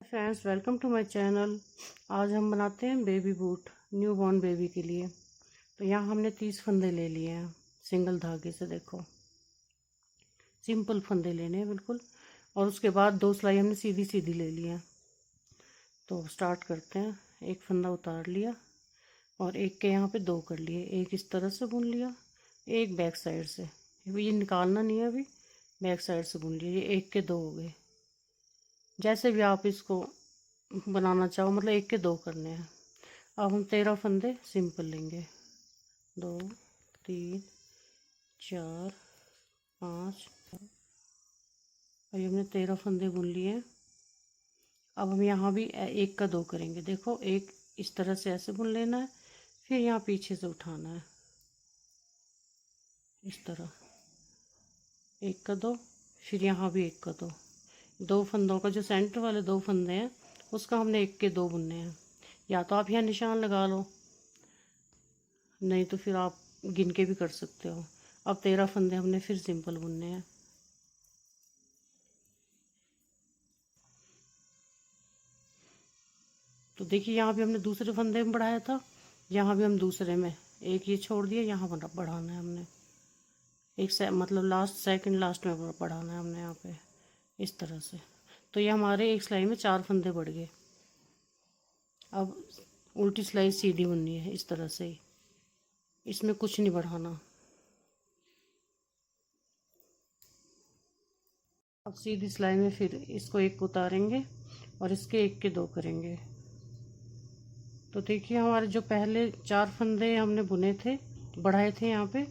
Friends, welcome to my channel. आज हम बनाते हैं baby boot newborn baby के लिए। तो यहाँ हमने 30 फंदे ले लिए हैं सिंगल धागे से। देखो, सिंपल फंदे लेने हैं बिल्कुल। और उसके बाद 2 सिलाई हमने सीधी सीधी ले ली है। तो स्टार्ट करते हैं। एक फंदा उतार लिया और एक के यहाँ पे 2 कर लिए। एक इस तरह से बुन लिया, एक बैक साइड से। ये निकालना नहीं है, अभी बैक साइड से बुन लिए। ये एक के 2 हो गए। जैसे भी आप इसको बनाना चाहो, मतलब एक के 2 करने हैं। अब हम 13 फंदे सिंपल लेंगे। 2 3 4 5। अभी हमने 13 फंदे बुन लिए हैं। अब हम यहाँ भी एक का 2 करेंगे। देखो, एक इस तरह से ऐसे बुन लेना है, फिर यहाँ पीछे से उठाना है इस तरह। एक का 2, फिर यहाँ भी एक का 2। 2 फंदों का जो सेंटर वाले 2 फंदे हैं उसका हमने एक के 2 बुनने हैं। या तो आप यहाँ निशान लगा लो, नहीं तो फिर आप गिन के भी कर सकते हो। अब 13 फंदे हमने फिर सिंपल बुनने हैं। तो देखिए, यहाँ भी हमने दूसरे फंदे में बढ़ाया था, यहाँ भी हम दूसरे में एक ये छोड़ दिया, यहाँ बढ़ाना है हमने। मतलब लास्ट सेकंड लास्ट में बढ़ाना है हमने यहाँ पे इस तरह से। तो ये हमारे एक सिलाई में 4 फंदे बढ़ गए। अब उल्टी सिलाई सीधी बुननी है इस तरह से ही, इसमें कुछ नहीं बढ़ाना। अब सीधी सिलाई में फिर इसको एक उतारेंगे और इसके एक के 2 करेंगे। तो देखिए, हमारे जो पहले 4 फंदे हमने बुने थे, बढ़ाए थे यहाँ पे,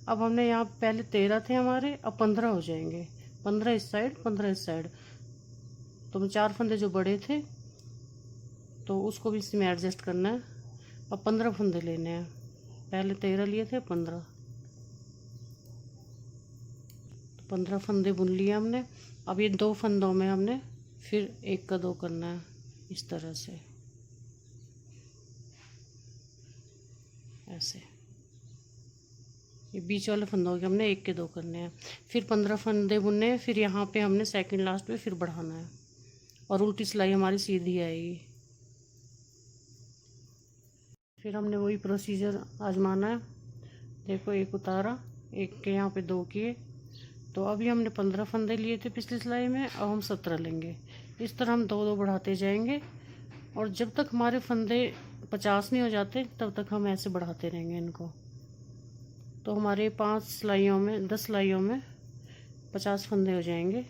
अब हमने यहाँ पहले 13 थे हमारे, अब 15 हो जाएंगे। 15 इस साइड, 15 इस साइड। तो 4 फंदे जो बड़े थे तो उसको भी इसमें एडजस्ट करना है। अब 15 फंदे लेने हैं। पहले 13 लिए थे, 15। तो 15 फंदे बुन लिए हमने। अब ये 2 फंदों में हमने फिर एक का 2 करना है इस तरह से, ऐसे। ये बीच वाले फंदों के हमने एक के 2 करने हैं। फिर 15 फंदे बुनने हैं। फिर यहाँ पे हमने सेकंड लास्ट पे फिर बढ़ाना है और उल्टी सिलाई हमारी सीधी आएगी। फिर हमने वही प्रोसीजर आजमाना है। देखो, एक उतारा, एक के यहाँ पे 2 किए। तो अभी हमने 15 फंदे लिए थे पिछली सिलाई में, अब हम 17 लेंगे। इस तरह हम 2-2 बढ़ाते जाएंगे और जब तक हमारे फंदे 50 नहीं हो जाते तब तक हम ऐसे बढ़ाते रहेंगे इनको। तो हमारे 5 सिलाइयों में 10 सिलाइयों में 50 फंदे हो जाएंगे।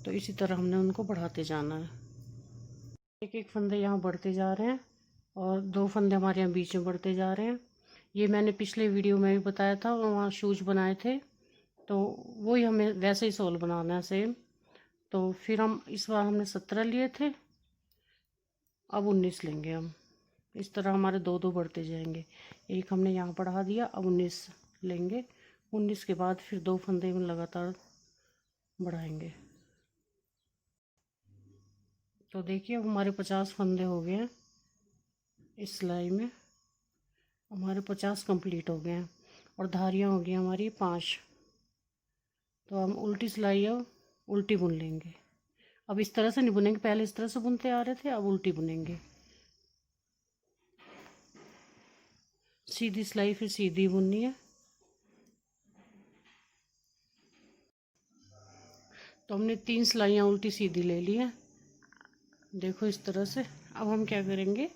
तो इसी तरह हमने उनको बढ़ाते जाना है। एक एक फंदे यहाँ बढ़ते जा रहे हैं और 2 फंदे हमारे यहाँ बीच में बढ़ते जा रहे हैं। ये मैंने पिछले वीडियो में भी बताया था, वहाँ शूज बनाए थे, तो वही हमें वैसे ही सोल बनाना है सेम। तो फिर हम इस बार हमने 17 लिए थे, अब 19 लेंगे हम। इस तरह हमारे 2-2 बढ़ते जाएंगे। एक हमने यहाँ बढ़ा दिया, अब 19 लेंगे। 19 के बाद फिर 2 फंदे में लगातार बढ़ाएंगे। तो देखिए, अब हमारे 50 फंदे हो गए हैं इस सिलाई में। हमारे 50 कंप्लीट हो गए हैं और धारियाँ हो गई हमारी 5। तो हम उल्टी सिलाई अब उल्टी बुन लेंगे। अब इस तरह से नहीं बुनेंगे, पहले इस तरह से बुनते आ रहे थे, अब उल्टी बुनेंगे। सीधी सिलाई फिर सीधी बुननी है। तो हमने 3 सिलाइयाँ उल्टी सीधी ले ली हैं। देखो, इस तरह से। अब हम क्या करेंगे,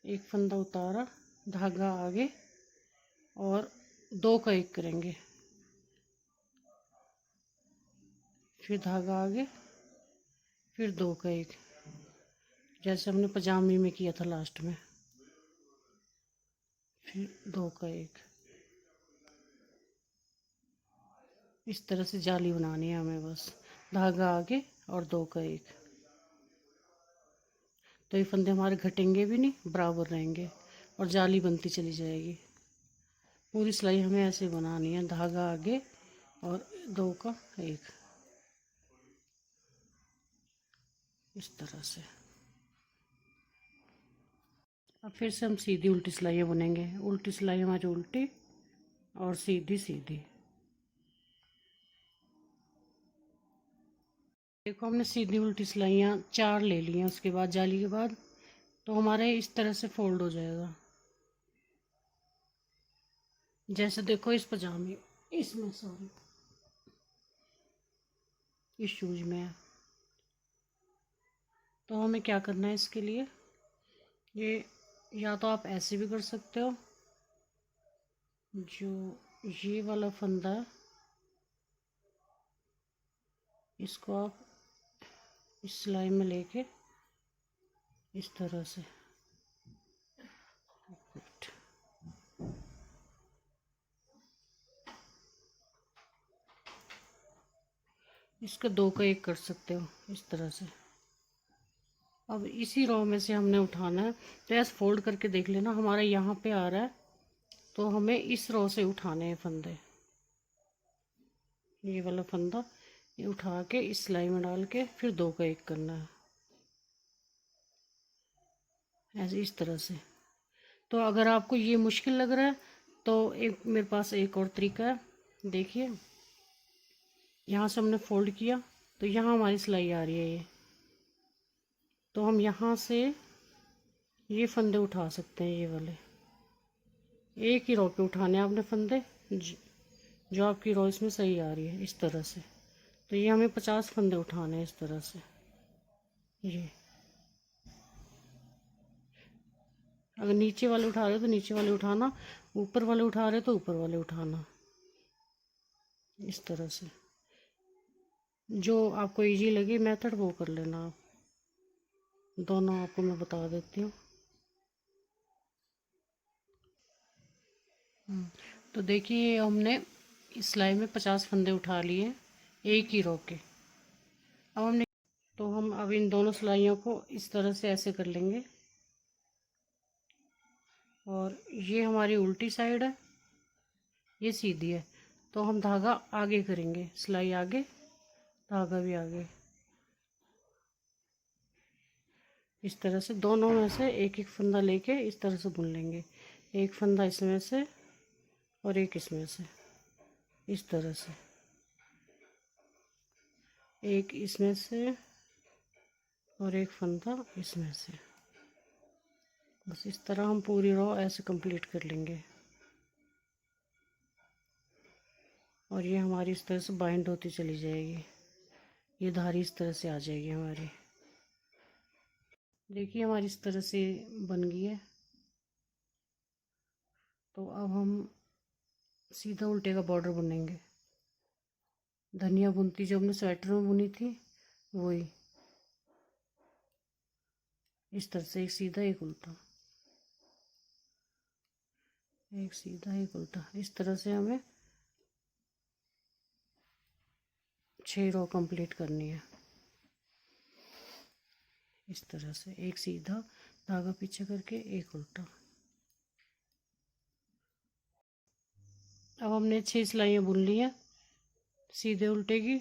एक फंदा उतारा, धागा आगे और 2 का 1 करेंगे, फिर धागा आगे, फिर 2 का 1, जैसे हमने पजामी में किया था लास्ट में। फिर 2 का 1। इस तरह से जाली बनानी है हमें, बस धागा आगे और 2 का 1। तो ये फंदे हमारे घटेंगे भी नहीं, बराबर रहेंगे और जाली बनती चली जाएगी। पूरी सिलाई हमें ऐसे बनानी है, धागा आगे और 2 का 1, इस तरह से। अब फिर से हम सीधी उल्टी सिलाइयाँ बुनेंगे। उल्टी सिलाई हमारी उल्टी और सीधी सीधी। देखो हमने सीधी उल्टी सिलाइयाँ 4 ले ली हैं, उसके बाद जाली के बाद तो हमारे इस तरह से फोल्ड हो जाएगा। जैसे देखो इस पजामे इसमें, सॉरी, इस शूज में है। तो हमें क्या करना है इसके लिए, ये या तो आप ऐसे भी कर सकते हो, जो ये वाला फंदा है इसको आप इस सिलाई में लेके इस तरह से, इसका 2 का 1 कर सकते हो इस तरह से। अब इसी रो में से हमने उठाना है, तो ऐसे फोल्ड करके देख लेना हमारा यहाँ पे आ रहा है, तो हमें इस रो से उठाने हैं फंदे। ये वाला फंदा ये उठा के इस सिलाई में डाल के फिर 2 का 1 करना है, ऐसे इस तरह से। तो अगर आपको ये मुश्किल लग रहा है तो एक मेरे पास एक और तरीका है, देखिए यहाँ से हमने फोल्ड किया तो यहाँ हमारी सिलाई आ रही है ये, तो हम यहाँ से ये फंदे उठा सकते हैं, ये वाले एक ही रो पे उठाने हैं आपने फंदे, जो आपकी रो इसमें सही आ रही है इस तरह से। तो ये हमें 50 फंदे उठाने हैं इस तरह से। ये अगर नीचे वाले उठा रहे हो तो नीचे वाले उठाना, ऊपर वाले उठा रहे हो तो ऊपर वाले उठाना, इस तरह से। जो आपको इजी लगे मेथड वो कर लेना आप, दोनों आपको मैं बता देती हूँ। तो देखिए हमने इस सिलाई में 50 फंदे उठा लिए एक ही रो के। अब हमने तो हम अब इन दोनों सिलाइयों को इस तरह से ऐसे कर लेंगे, और ये हमारी उल्टी साइड है, ये सीधी है, तो हम धागा आगे करेंगे, सिलाई आगे धागा भी आगे, इस तरह से दोनों में से एक एक फंदा लेके इस तरह से बुन लेंगे। एक फंदा इसमें से और एक इसमें से, इस तरह से एक इसमें से और एक फंदा इसमें से। बस इस तरह हम पूरी रो ऐसे कंप्लीट कर लेंगे, और ये हमारी इस तरह से बाइंड होती चली जाएगी, ये धारी इस तरह से आ जाएगी हमारी। देखिए हमारी इस तरह से बन गई है। तो अब हम सीधा उल्टे का बॉर्डर बुनेंगे, धनिया बुनती जो हमने स्वेटर में बुनी थी वही, इस तरह से एक सीधा एक उल्टा, एक सीधा एक उल्टा, इस तरह से हमें 6 रो कंप्लीट करनी है। इस तरह से एक सीधा धागा पीछे करके एक उल्टा। अब हमने 6 सिलाइयाँ बुन ली हैं सीधे उल्टे की,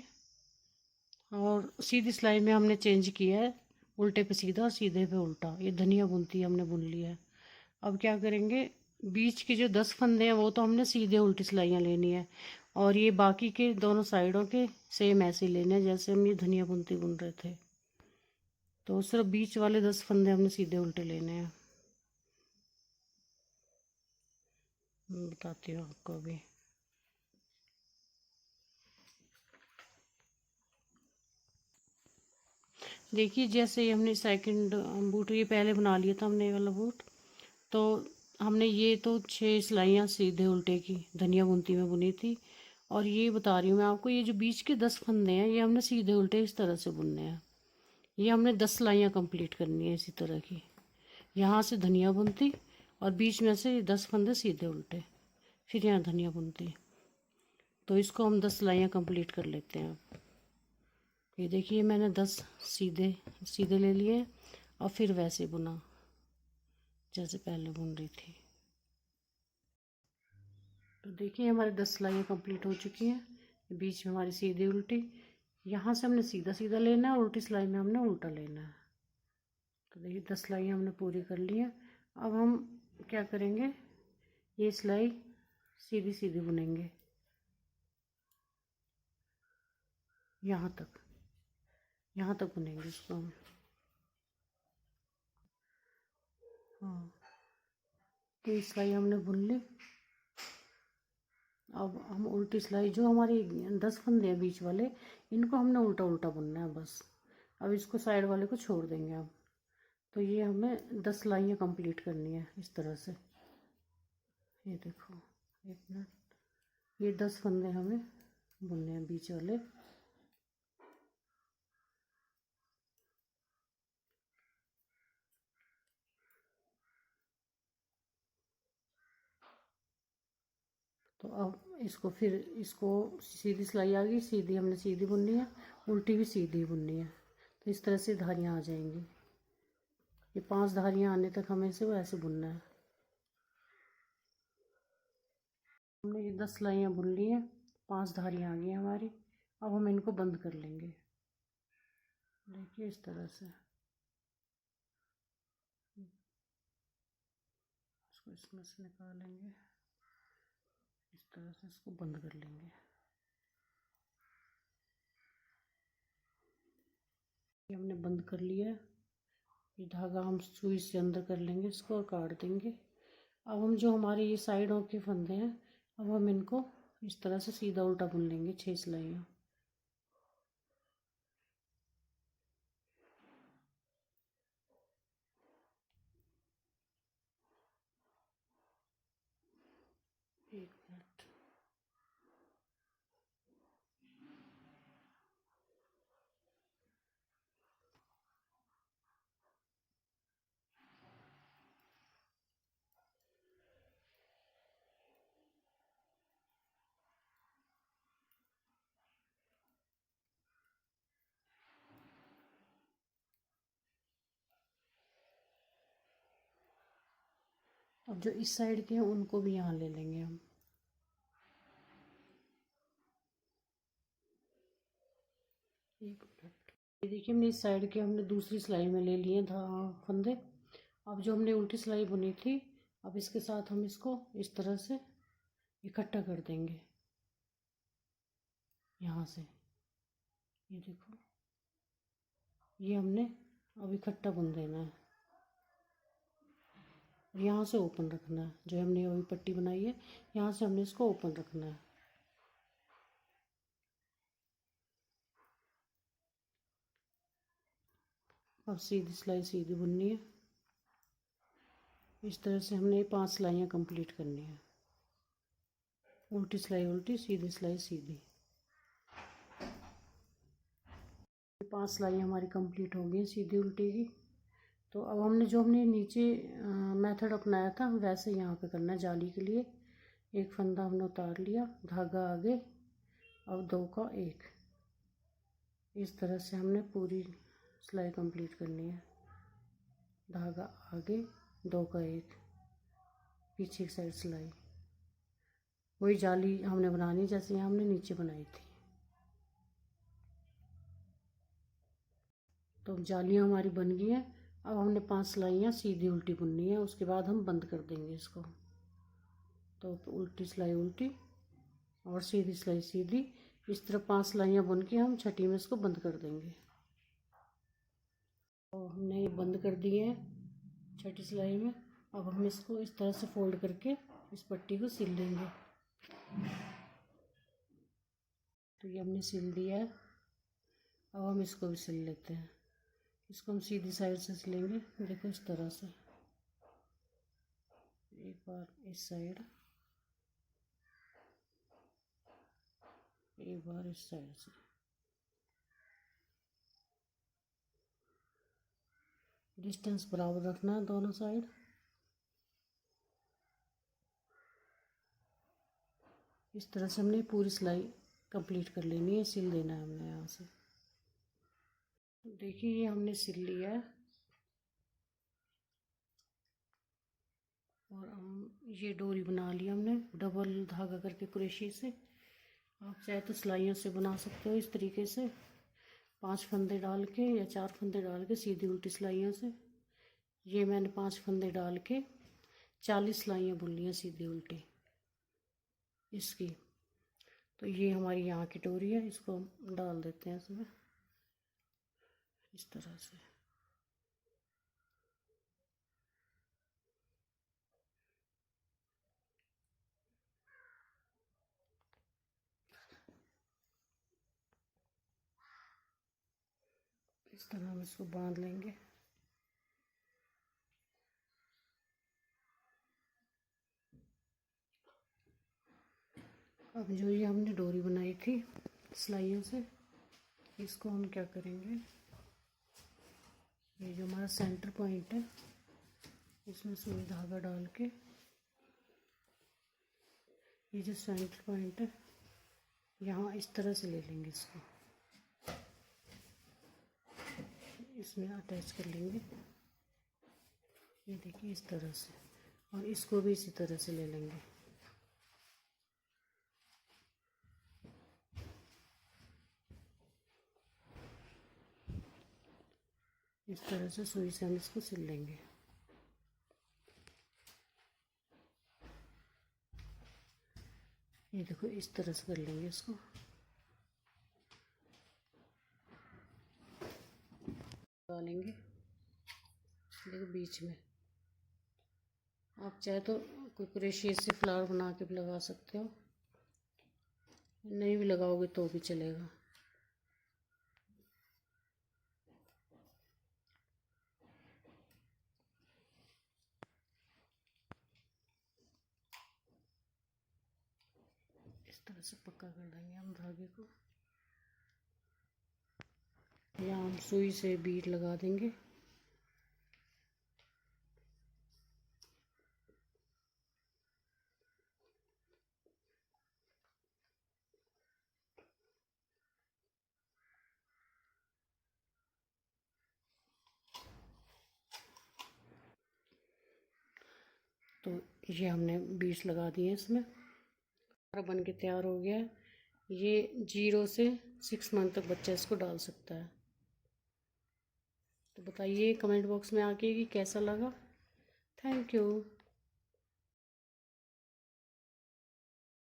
और सीधी सिलाई में हमने चेंज किया है, उल्टे पे सीधा और सीधे पे उल्टा, ये धनिया बुनती हमने बुन लिया है। अब क्या करेंगे, बीच के जो 10 फंदे हैं वो तो हमने सीधे उल्टी सिलाइयाँ लेनी है, और ये बाकी के दोनों साइडों के सेम ऐसे ही लेने हैं जैसे हम ये धनिया बुनती बुन रहे थे। तो सिर्फ बीच वाले 10 फंदे हमने सीधे उल्टे लेने हैं। बताती हूँ आपको अभी। देखिए जैसे ही हमने सेकंड बूट ये पहले बना लिया था हमने ये वाला बूट, तो हमने ये तो 6 सिलाइयाँ सीधे उल्टे की धनिया बुनती में बुनी थी, और ये बता रही हूँ मैं आपको, ये जो बीच के 10 फंदे हैं ये हमने सीधे उल्टे इस तरह से बुनने हैं। ये हमने 10 सिलाइयाँ कंप्लीट करनी है इसी तरह की, यहाँ से धनिया बुनती और बीच में से 10 फंदे सीधे उल्टे, फिर यहाँ धनिया बुनती। तो इसको हम 10 सिलाइयाँ कंप्लीट कर लेते हैं। ये देखिए मैंने 10 सीधे सीधे ले लिए और फिर वैसे बुना जैसे पहले बुन रही थी। तो देखिए हमारी 10 सिलाइयाँ कंप्लीट हो चुकी हैं। बीच में हमारी सीधी उल्टी, यहाँ से हमने सीधा सीधा लेना है और उल्टी सिलाई में हमने उल्टा लेना है। तो देखिए 10 सिलाइयाँ हमने पूरी कर ली हैं। अब हम क्या करेंगे, ये सिलाई सीधी सीधी बुनेंगे यहाँ तक, यहाँ तक बुनेंगे इसको हम। हाँ, तो ये सिलाई हमने बुन ली। अब हम उल्टी सिलाई, जो हमारी 10 फंदे हैं बीच वाले, इनको हमने उल्टा उल्टा बुनना है बस। अब इसको साइड वाले को छोड़ देंगे अब। तो ये हमें 10 सिलाइयाँ कंप्लीट करनी है इस तरह से। ये देखो, एक मिनट, ये 10 फंदे हमें बुनने हैं बीच वाले। तो अब इसको फिर इसको सीधी सिलाई आ गई, सीधी हमने सीधी बुननी है, उल्टी भी सीधी बुननी है। तो इस तरह से धारियाँ आ जाएंगी। ये 5 धारियाँ आने तक हमें इसे ऐसे बुनना है। हमने ये 10 सिलाइयाँ बुन ली हैं, 5 धारियाँ आ गई हमारी। अब हम इनको बंद कर लेंगे, देखिए इस तरह से। इसको इसमें से निकालेंगे, इस तरह से इसको बंद कर लेंगे। ये हमने बंद कर लिया है। ये धागा हम सुई से अंदर कर लेंगे इसको और काट देंगे। अब हम जो हमारे ये साइडों के फंदे हैं, अब हम इनको इस तरह से सीधा उल्टा बुन लेंगे 6 सिलाइयाँ। एक मिनट, अब जो इस साइड के हैं उनको भी यहाँ ले लेंगे हम। एक मिनट, ये देखिए हमने इस साइड के हमने दूसरी सिलाई में ले लिए फंदे। अब जो हमने उल्टी सिलाई बुनी थी, अब इसके साथ हम इसको इस तरह से इकट्ठा कर देंगे यहाँ से। ये देखो, ये हमने अब इकट्ठा बुन देना है और यहाँ से ओपन रखना है। जो हमने अभी पट्टी बनाई है, यहाँ से हमने इसको ओपन रखना है। अब सीधी सिलाई सीधी बुननी है। इस तरह से हमने 5 सिलाइयाँ कंप्लीट करनी है। उल्टी सिलाई उल्टी, सीधी सिलाई सीधी। 5 सिलाई हमारी कंप्लीट हो गई सीधी उल्टी की। तो अब हमने नीचे मेथड अपनाया था वैसे यहाँ पे करना है। जाली के लिए एक फंदा हमने उतार लिया, धागा आगे, अब 2 का 1, इस तरह से हमने पूरी सिलाई कंप्लीट करनी है। धागा आगे, 2 का 1, पीछे की साइड सिलाई। वही जाली हमने बनानी जैसे यहाँ हमने नीचे बनाई थी। तो जालियाँ हमारी बन गई हैं। अब हमने 5 सिलाइयाँ सीधी उल्टी बुननी है, उसके बाद हम बंद कर देंगे इसको। तो उल्टी सिलाई उल्टी और सीधी सिलाई सीधी, इस तरह 5 सिलाइयाँ बुन के हम छठी में इसको बंद कर देंगे। तो हमने ये बंद कर दिए हैं छठी सिलाई में। अब हम इसको इस तरह से फोल्ड करके इस पट्टी को सिल लेंगे। तो ये हमने सिल दिया है। अब हम इसको भी सिल लेते हैं। इसको हम सीधी साइड से सिलेंगे, देखो इस तरह से। एक बार इस साइड, एक बार इस साइड से। डिस्टेंस बराबर रखना है दोनों साइड। इस तरह से हमने पूरी सिलाई कंप्लीट कर लेनी है, सिल देना है हमने यहाँ से। देखिए ये हमने सिल लिया है और हम ये डोरी बना ली हमने डबल धागा करके क्रोशे से। आप चाहे तो सिलाइयों से बना सकते हो इस तरीके से, 5 फंदे डाल के या 4 फंदे डाल के सीधी उल्टी सिलाइयों से। ये मैंने 5 फंदे डाल के 40 सिलाइयाँ बुन ली हैं सीधी उल्टी इसकी। तो ये हमारी यहाँ की डोरी है, इसको हम डाल देते हैं इसमें। इस तरह से। इस तरह हम इसको बांध लेंगे। अब जो ये हमने डोरी बनाई थी सिलाइयों से, इसको हम क्या करेंगे, ये जो हमारा सेंटर पॉइंट है इसमें सुई धागा डाल के, ये जो सेंटर पॉइंट है यहाँ इस तरह से ले लेंगे, इसको इसमें अटैच कर लेंगे। ये देखिए इस तरह से, और इसको भी इसी तरह से ले लेंगे। इस तरह से सुई से हम इसको सिल लेंगे। ये देखो इस तरह से कर लेंगे इसको। डालेंगे देखो बीच में। आप चाहे तो कोई क्रोशिया से फ्लावर बना के भी लगा सकते हो, नहीं भी लगाओगे तो भी चलेगा। इस तरह से पक्का कर देंगे हम धागे को। या हम सुई से बीट लगा देंगे। तो ये हमने बीट्स लगा दिए इसमें, बन के तैयार हो गया है। ये 0 से 6 मंथ तक बच्चा इसको डाल सकता है। तो बताइए कमेंट बॉक्स में आके कि कैसा लगा। Thank you.